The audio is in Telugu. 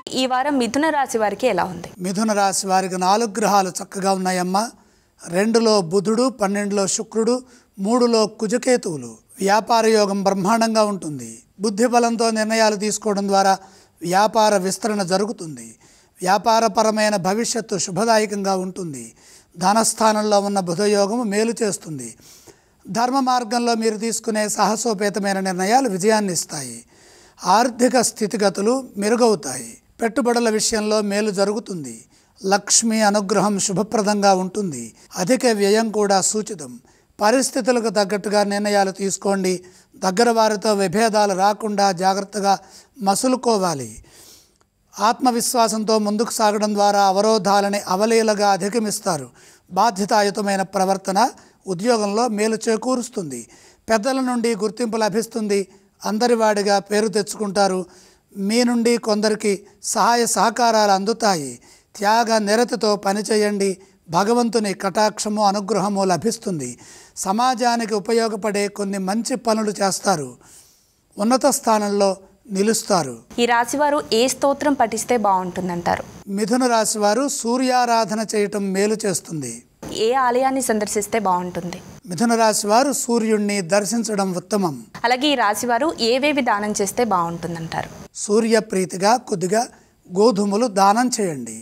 ఈ వారం మిథున రాశి వారికి ఎలా ఉంది? మిథున రాశి వారికి 4 గ్రహాలు చక్కగా ఉన్నాయమ్మా. 2లో బుధుడు, 12లో శుక్రుడు, 3లో కుజకేతువులు. వ్యాపార యోగం బ్రహ్మాండంగా ఉంటుంది. బుద్ధి బలంతో నిర్ణయాలు తీసుకోవడం ద్వారా వ్యాపార విస్తరణ జరుగుతుంది. వ్యాపారపరమైన భవిష్యత్తు శుభదాయకంగా ఉంటుంది. ధనస్థానంలో ఉన్న బుధయోగము మేలు చేస్తుంది. ధర్మ మార్గంలో మీరు తీసుకునే సాహసోపేతమైన నిర్ణయాలు విజయాన్ని ఇస్తాయి. ఆర్థిక స్థితిగతులు మెరుగవుతాయి. పెట్టుబడుల విషయంలో మేలు జరుగుతుంది. లక్ష్మి అనుగ్రహం శుభప్రదంగా ఉంటుంది. అధిక వ్యయం కూడా సూచితం. పరిస్థితులకు తగ్గట్టుగా నిర్ణయాలు తీసుకోండి. దగ్గర వారితో విభేదాలు రాకుండా జాగ్రత్తగా మసులుకోవాలి. ఆత్మవిశ్వాసంతో ముందుకు సాగడం ద్వారా అవరోధాలని అవలీలగా అధిగమిస్తారు. బాధ్యతాయుతమైన ప్రవర్తన ఉద్యోగంలో మేలు చేకూరుస్తుంది. పెద్దల నుండి గుర్తింపు లభిస్తుంది. అందరివాడిగా పేరు తెచ్చుకుంటారు. మీ నుండి కొందరికి సహాయ సహకారాలు అందుతాయి. త్యాగ నిరతితో పనిచేయండి. భగవంతుని కటాక్షము అనుగ్రహము లభిస్తుంది. సమాజానికి ఉపయోగపడే కొన్ని మంచి పనులు చేస్తారు. ఉన్నత స్థానంలో నిలుస్తారు. ఈ రాశివారు ఏ స్తోత్రం పఠిస్తే బాగుంటుందంటారు? మిథున రాశి వారు సూర్యారాధన చేయటం మేలు చేస్తుంది. ఏ ఆలయాన్ని సందర్శిస్తే బాగుంటుంది? మిథున రాశి వారు సూర్యుడిని దర్శించడం ఉత్తమం. అలాగే ఈ రాశివారు ఏవేవి దానం చేస్తే బాగుంటుందంటారు? సూర్యప్రీతిగా కొద్దిగా గోధుమలు దానం చేయండి.